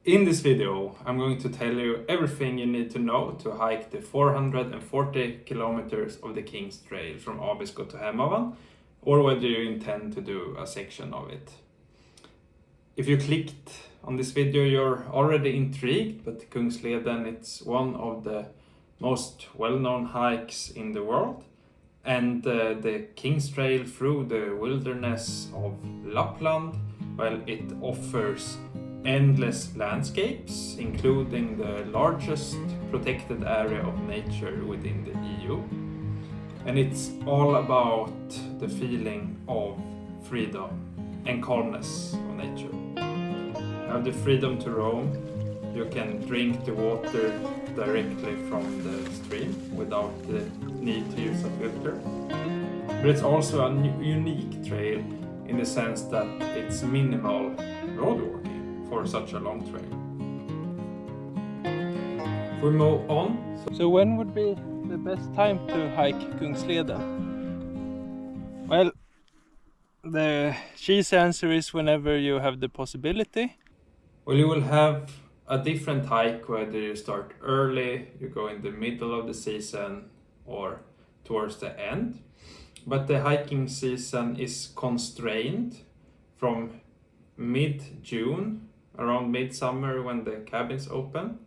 In this video, I'm going to tell you everything you need to know to hike the 440 kilometers of the King's Trail from Abisko to Hemavan, or whether you intend to do a section of it. If you clicked on this video, you're already intrigued, but Kungsleden, it's one of the most well-known hikes in the world, and the King's Trail through the wilderness of Lapland, well, it offers endless landscapes, including the largest protected area of nature within the EU. And it's all about the feeling of freedom and calmness of nature. You have the freedom to roam. You can drink the water directly from the stream without the need to use a filter. But it's also a unique trail in the sense that it's minimal road walking for such a long trail. If we move on. So when would be the best time to hike Kungsleden? Well, the cheese answer is whenever you have the possibility. Well, you will have a different hike whether you start early, you go in the middle of the season, or towards the end. But the hiking season is constrained from mid-June, around midsummer when the cabins open,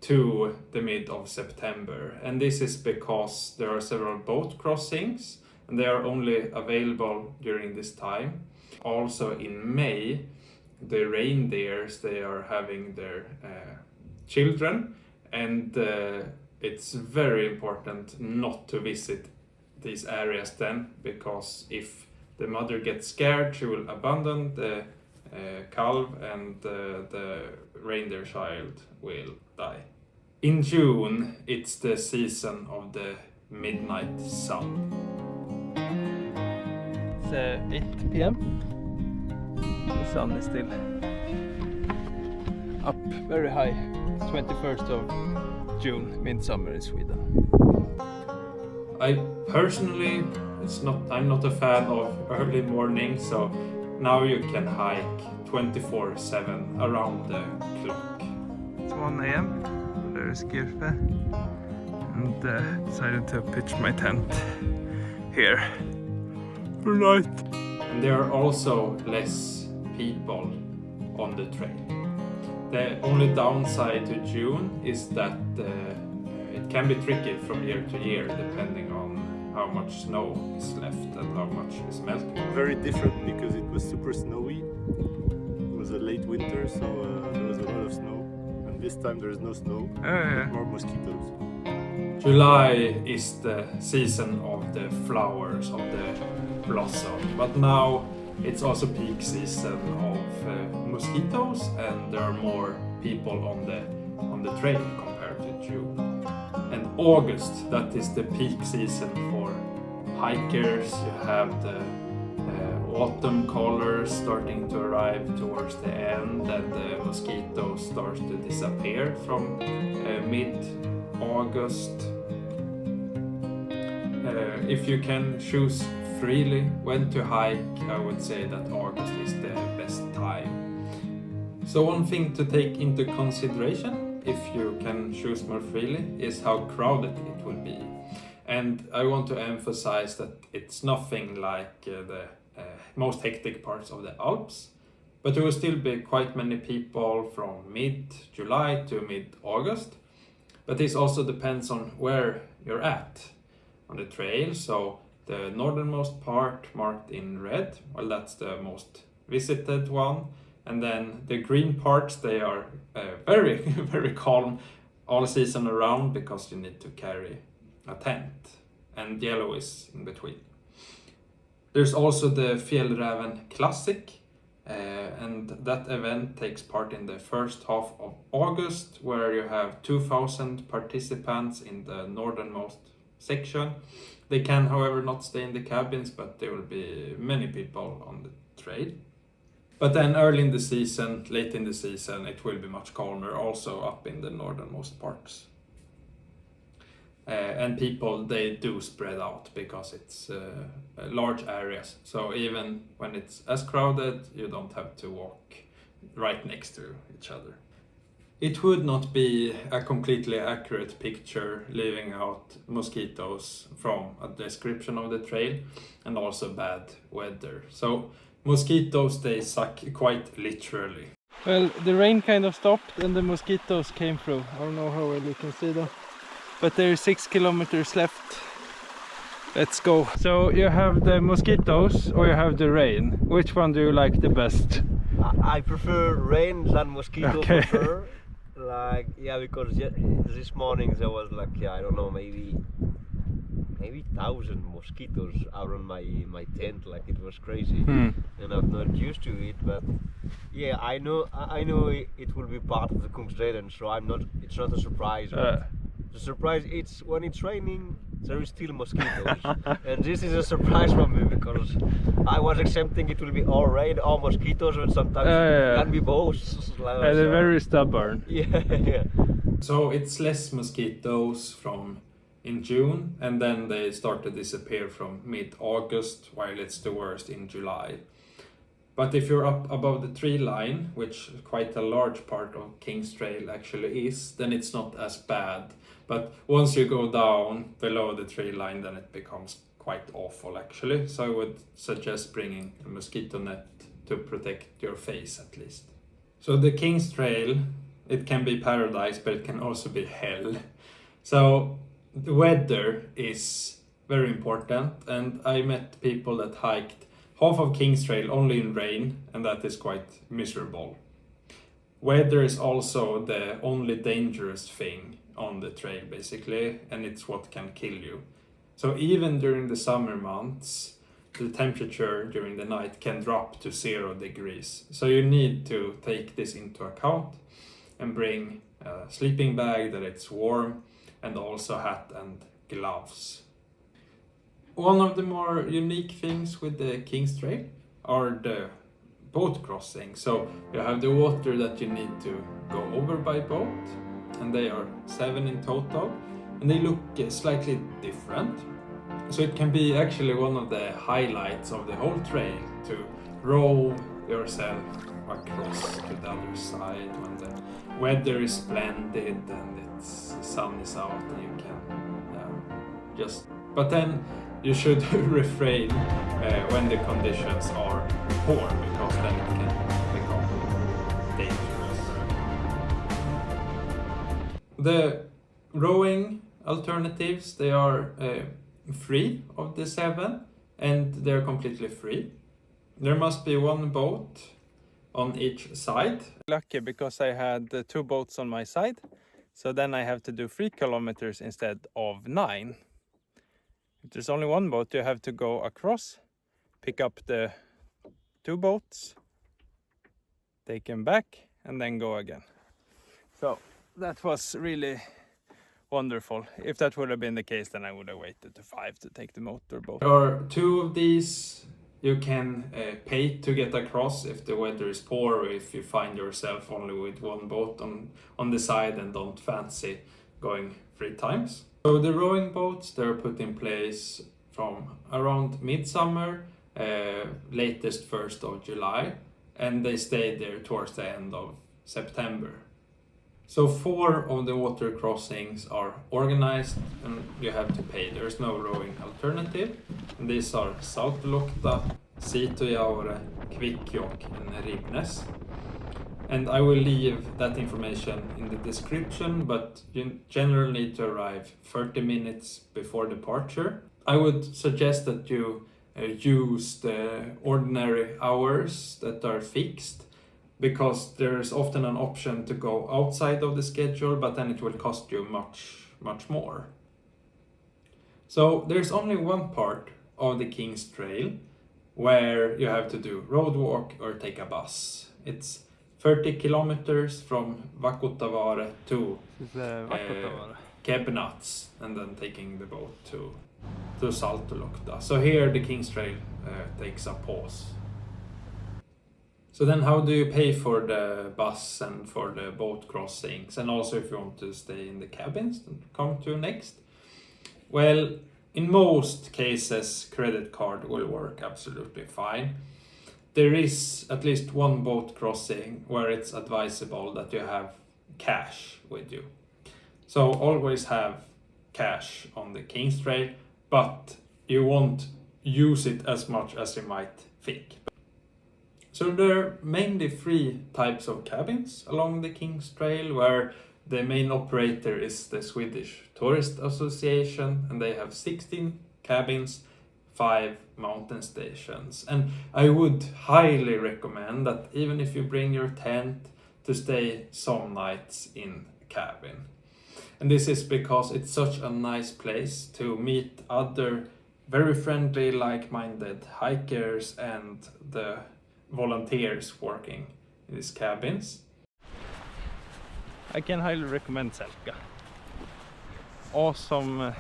to the mid of September. And this is because there are several boat crossings and they are only available during this time. Also in May, the reindeers, they are having their children, and it's very important not to visit these areas then, because if the mother gets scared, she will abandon the calf and the reindeer child will die. In June, it's the season of the midnight sun. It's 8 p.m. The sun is still up very high. It's 21st of June, midsummer in Sweden. I personally, I'm not a fan of early morning, so now you can hike 24/7 around the clock. It's 1 a.m. There's Girfe, and decided to pitch my tent here for night. And there are also less people on the trail. The only downside to June is that it can be tricky from year to year depending on how much snow is left and how much is melting. Very different because it was super snowy. It was a late winter, so there was a lot of snow. And this time there is no snow, but more mosquitoes. July is the season of the flowers, of the blossom, but now it's also peak season of mosquitoes, and there are more people on the trail compared to June. And August, that is the peak season for hikers. You have the autumn colors starting to arrive towards the end, and the mosquitoes start to disappear from mid-August. If you can choose freely when to hike, I would say that August is the best time. So one thing to take into consideration, if you can choose more freely, is how crowded it will be. And I want to emphasize that it's nothing like the most hectic parts of the Alps, but there will still be quite many people from mid-July to mid-August. But this also depends on where you're at on the trail. So the northernmost part marked in red, well, that's the most visited one. And then the green parts, they are very, very calm all season around because you need to carry a tent. And yellow is in between. There's also the Fjällräven Classic, and that event takes part in the first half of August, where you have 2,000 participants in the northernmost section. They can, however, not stay in the cabins, but there will be many people on the trail. But then early in the season, late in the season, it will be much calmer, also up in the northernmost parts. And people, they do spread out because it's large areas. So even when it's as crowded, you don't have to walk right next to each other. It would not be a completely accurate picture leaving out mosquitoes from a description of the trail and also bad weather. So mosquitoes, they suck quite literally. Well, the rain kind of stopped and the mosquitoes came through. I don't know how well you can see them, but there are 6 kilometers left. Let's go. So you have the mosquitoes or you have the rain. Which one do you like the best? I prefer rain than mosquitoes Okay. for sure. Like, yeah, because this morning there was like, yeah, I don't know, maybe 1,000 mosquitoes around my tent. Like, it was crazy, and I'm not used to it. But yeah, I know it will be part of the Kungsleden, so it's not a surprise. But the surprise it's when it's raining, there is still mosquitoes, and this is a surprise for me because I was accepting it will be all rain, all mosquitoes, but sometimes it can be both. They're very stubborn. Yeah. So it's less mosquitoes from in June, and then they start to disappear from mid-August, while it's the worst in July. But if you're up above the tree line, which quite a large part of King's Trail actually is, then it's not as bad. But once you go down below the tree line, then it becomes quite awful actually. So I would suggest bringing a mosquito net to protect your face at least. So the King's Trail, it can be paradise, but it can also be hell. So the weather is very important, and I met people that hiked half of King's Trail only in rain, and that is quite miserable. Weather is also the only dangerous thing on the trail basically, and it's what can kill you. So even during the summer months, the temperature during the night can drop to 0 degrees. So you need to take this into account and bring a sleeping bag that it's warm, and also hat and gloves. One of the more unique things with the King's Trail are the boat crossings. So you have the water that you need to go over by boat, and they are 7 in total, and they look slightly different. So it can be actually one of the highlights of the whole trail to row yourself across to the other side when the weather is splendid and the sun is out, and you can just... But then you should refrain when the conditions are poor, because then it can become dangerous. The rowing alternatives, they are 3 of the 7, and they're completely free. There must be 1 boat on each side. Lucky because I had 2 boats on my side, so then I have to do 3 kilometers instead of 9. If there's only 1 boat, you have to go across, pick up the 2 boats, take them back, and then go again. So that was really wonderful. If that would have been the case, then I would have waited to 5 to take the motorboat. There are 2 of these. You can pay to get across if the weather is poor, or if you find yourself only with 1 boat on the side and don't fancy going 3 times. So the rowing boats, they're put in place from around midsummer, latest 1st of July, and they stay there towards the end of September. So 4 of the water crossings are organized and you have to pay. There's no rowing alternative. And these are Saltolokta, Siitojaure, Kvikkjokk and Ribnes. And I will leave that information in the description, but you generally need to arrive 30 minutes before departure. I would suggest that you use the ordinary hours that are fixed, because there's often an option to go outside of the schedule, but then it will cost you much more. So there's only 1 part of the King's Trail where you have to do road walk or take a bus. It's 30 kilometers from Vakkutavaare to Kebnats, and then taking the boat to Saltolokta. So here the King's Trail takes a pause. So then how do you pay for the bus and for the boat crossings, and also if you want to stay in the cabins and come to next? Well, in most cases credit card will work absolutely fine. There is at least 1 boat crossing where it's advisable that you have cash with you. So always have cash on the King's Trail, but you won't use it as much as you might think. So there are mainly 3 types of cabins along the King's Trail, where the main operator is the Swedish Tourist Association, and they have 16 cabins, 5 mountain stations. And I would highly recommend that even if you bring your tent, to stay some nights in a cabin. And this is because it's such a nice place to meet other very friendly, like-minded hikers and the volunteers working in these cabins. I can highly recommend Selka. Awesome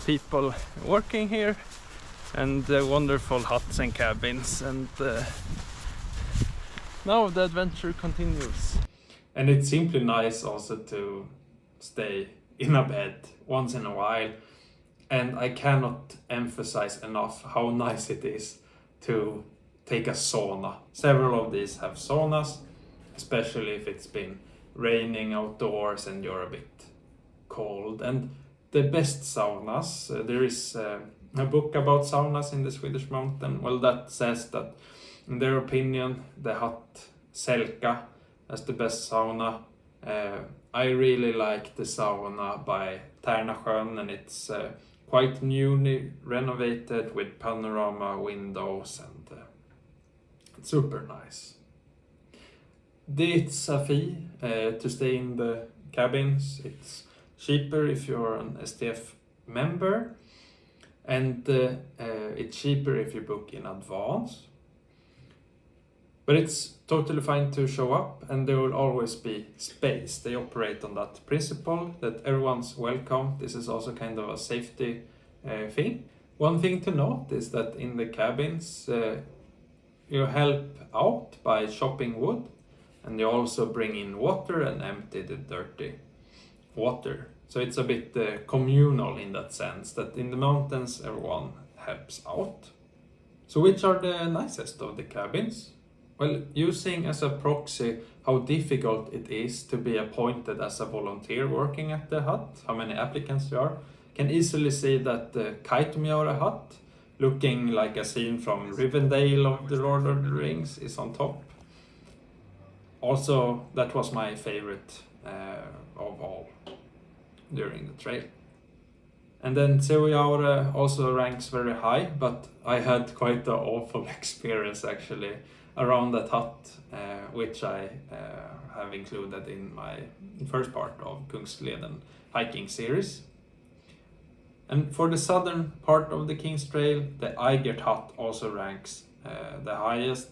people working here, and wonderful huts and cabins, and now the adventure continues. And it's simply nice also to stay in a bed once in a while. And I cannot emphasize enough how nice it is to take a sauna. Several of these have saunas, especially if it's been raining outdoors and you're a bit cold. And the best saunas, there is a book about saunas in the Swedish mountain, well, that says that in their opinion the hut Selka as the best sauna. I really like the sauna by Tärnasjön, and it's quite newly renovated with panorama windows, and it's super nice. It's a fee to stay in the cabins. It's cheaper if you're an STF member, and it's cheaper if you book in advance. But it's totally fine to show up, and there will always be space. They operate on that principle that everyone's welcome. This is also kind of a safety thing. One thing to note is that in the cabins you help out by chopping wood, and you also bring in water and empty the dirty water. So it's a bit communal in that sense, that in the mountains everyone helps out. So which are the nicest of the cabins? Well, using as a proxy how difficult it is to be appointed as a volunteer working at the hut, how many applicants there are, can easily see that the Kaitomjaure hut, looking like a scene from Rivendell of the Lord of the Rings, is on top. Also, that was my favorite of all during the trail. And then Seojaure also ranks very high, but I had quite an awful experience actually around that hut, which I have included in my first part of Kungsleden hiking series. And for the southern part of the King's Trail, the Eigert hut also ranks the highest.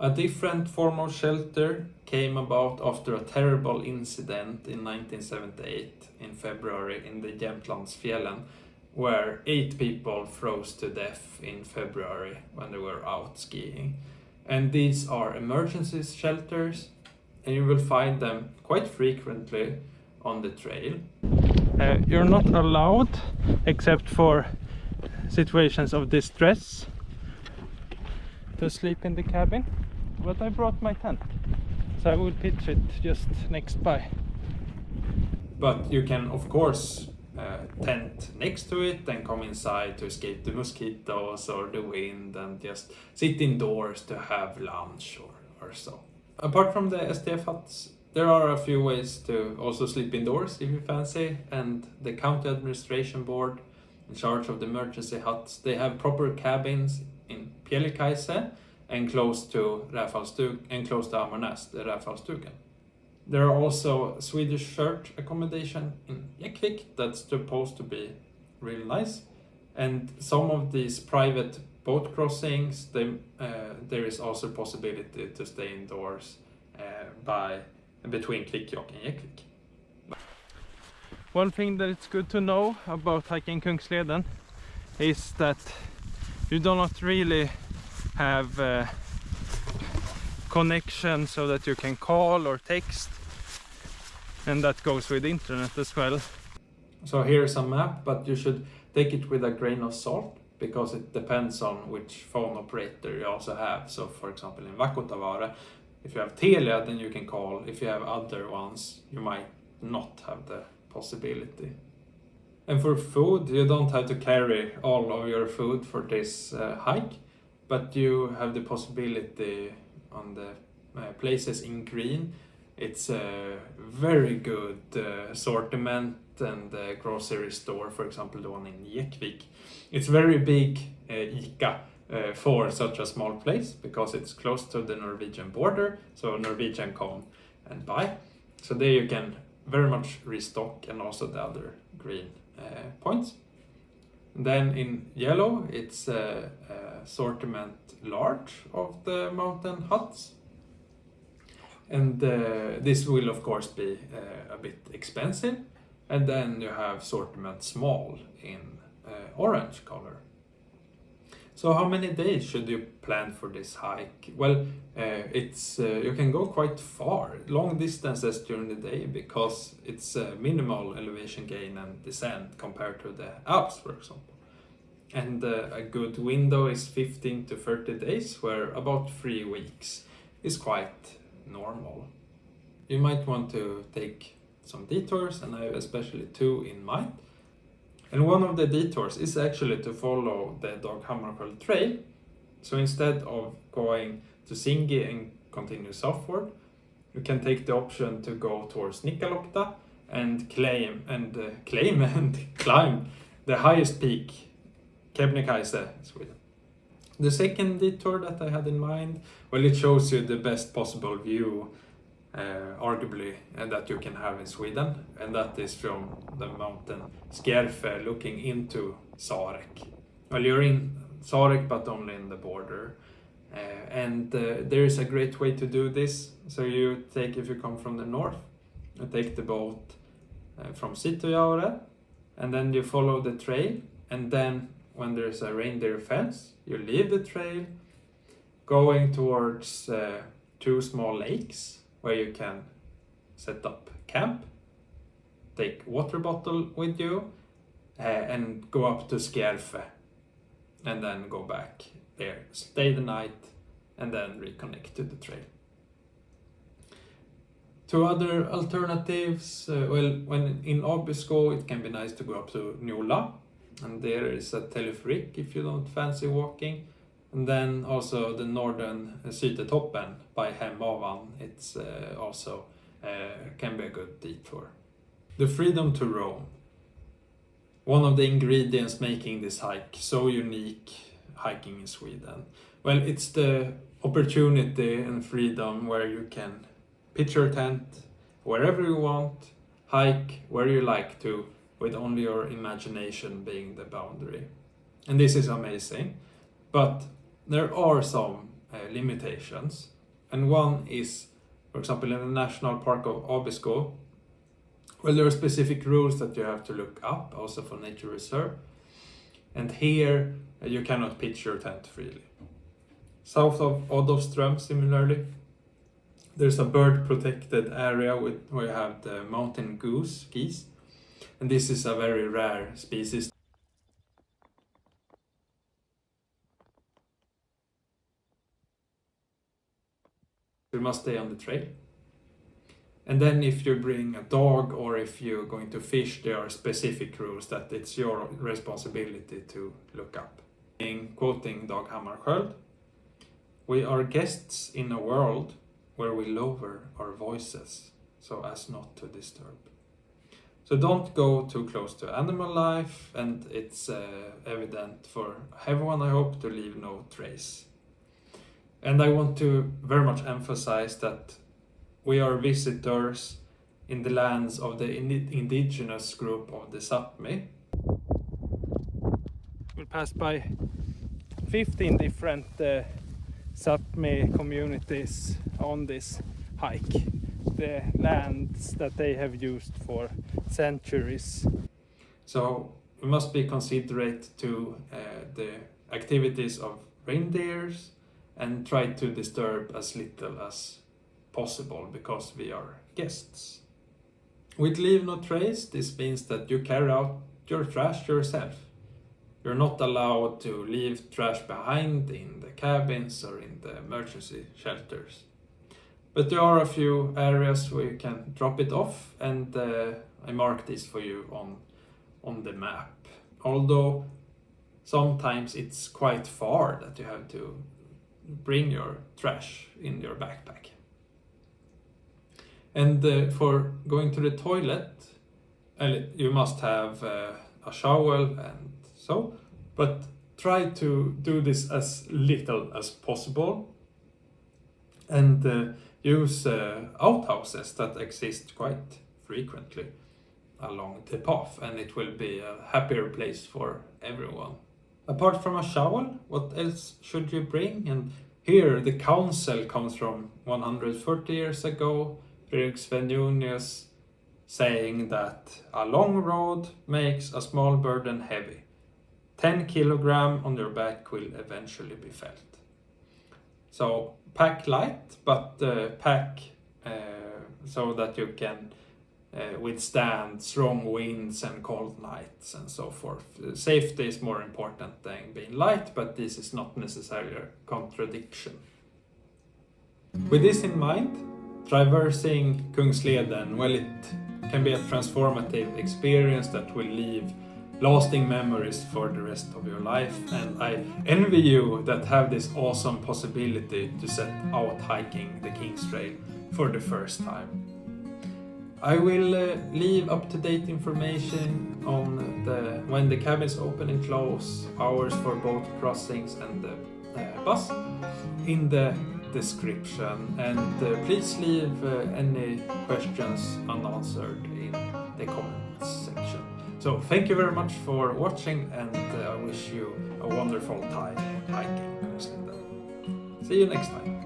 A different form of shelter came about after a terrible incident in 1978 in February in the Jämtlandsfjällen, where 8 people froze to death in February when they were out skiing. And these are emergency shelters, and you will find them quite frequently on the trail. You're not allowed, except for situations of distress, to sleep in the cabin, but I brought my tent, so I will pitch it just next by. But you can of course tent next to it and come inside to escape the mosquitoes or the wind, and just sit indoors to have lunch or so. Apart from the STF huts, there are a few ways to also sleep indoors if you fancy, and the county administration board in charge of the emergency huts, they have proper cabins in Pielikkaise and close to Ammarnäs, the Rävfallstugan. There are also Swedish church accommodation in Ekvik that's supposed to be really nice, and some of these private boat crossings, there is also possibility to stay indoors between Kvikkjokk and Ekvik. One thing that it's good to know about hiking Kungsleden is that you do not really have connection so that you can call or text, and that goes with internet as well. So here's a map, but you should take it with a grain of salt, because it depends on which phone operator you also have. So for example in Vakkotavaare, If you have Telia, then you can call. If you have other ones, you might not have the possibility. And for food, you don't have to carry all of your food for this hike, but you have the possibility on the places in green. It's a very good assortment and grocery store, for example the one in Jekvik. It's very big ICA for such a small place because it's close to the Norwegian border, so Norwegian come and buy. So there you can very much restock, and also the other green points. And then in yellow it's assortment large of the mountain huts. And this will of course be a bit expensive. And then you have assortment small in orange color. So how many days should you plan for this hike? Well, it's you can go quite far, long distances during the day, because it's minimal elevation gain and descent compared to the Alps, for example. And a good window is 15 to 30 days, where about 3 weeks is quite normal. You might want to take some detours, and I have especially 2 in mind. And one of the detours is actually to follow the Dag Hammarskjöld trail. So instead of going to Singi and continue southward, you can take the option to go towards Nikkaluokta and climb the highest peak, Kebnekaise, Sweden. The second detour that I had in mind, well, it shows you the best possible view, arguably, that you can have in Sweden, and that is from the mountain Skjerfe looking into Sarek. Well, you're in Sarek, but only in the border. And there is a great way to do this. So you take, if you come from the north, you take the boat from Sitojaure, and then you follow the trail, and then when there's a reindeer fence, you leave the trail, going towards 2 small lakes where you can set up camp, take water bottle with you, and go up to Skjerfe, and then go back there, stay the night, and then reconnect to the trail. 2 other alternatives, well, when in Abisko, it can be nice to go up to Njola, and there is a telepheric if you don't fancy walking. And then also the northern Sytetoppen by Hemavan, it's also can be a good detour. The freedom to roam. One of the ingredients making this hike so unique, hiking in Sweden. Well, it's the opportunity and freedom where you can pitch your tent wherever you want, hike where you like to, with only your imagination being the boundary. And this is amazing, but there are some limitations, and one is, for example, in the National Park of Abisko, well, there are specific rules that you have to look up, also for nature reserve, and here you cannot pitch your tent freely. South of Odovström, similarly, there's a bird protected area where you have the mountain geese, and this is a very rare species. You must stay on the trail. And then if you bring a dog or if you're going to fish, there are specific rules that it's your responsibility to look up. In quoting Dag Hammarskjöld, we are guests in a world where we lower our voices so as not to disturb. So don't go too close to animal life, and it's evident for everyone, I hope, to leave no trace. And I want to very much emphasize that we are visitors in the lands of the indigenous group of the Sápmi. We'll pass by 15 different Sápmi communities on this hike. The lands that they have used for centuries. So we must be considerate to the activities of reindeers and try to disturb as little as possible because we are guests. With leave no trace, this means that you carry out your trash yourself. You're not allowed to leave trash behind in the cabins or in the emergency shelters. But there are a few areas where you can drop it off, and I mark this for you on the map. Although sometimes it's quite far that you have to bring your trash in your backpack. And for going to the toilet, you must have a shovel and so, but try to do this as little as possible, and use outhouses that exist quite frequently along the path, and it will be a happier place for everyone. Apart from a shovel, what else should you bring? And here the council comes from 140 years ago, Fredrik Svenjonius, saying that a long road makes a small burden heavy. 10 kilogram on your back will eventually be felt. So pack light, but pack so that you can withstand strong winds and cold nights and so forth. Safety is more important than being light, but this is not necessarily a contradiction. With this in mind, traversing Kungsleden, well, it can be a transformative experience that will leave lasting memories for the rest of your life, and I envy you that have this awesome possibility to set out hiking the King's Trail for the first time. I will leave up-to-date information on when the cabins open and close, hours for boat crossings and the bus in the description, and please leave any questions unanswered in the comments section. So thank you very much for watching, and I wish you a wonderful time hiking Kungsleden. See you next time.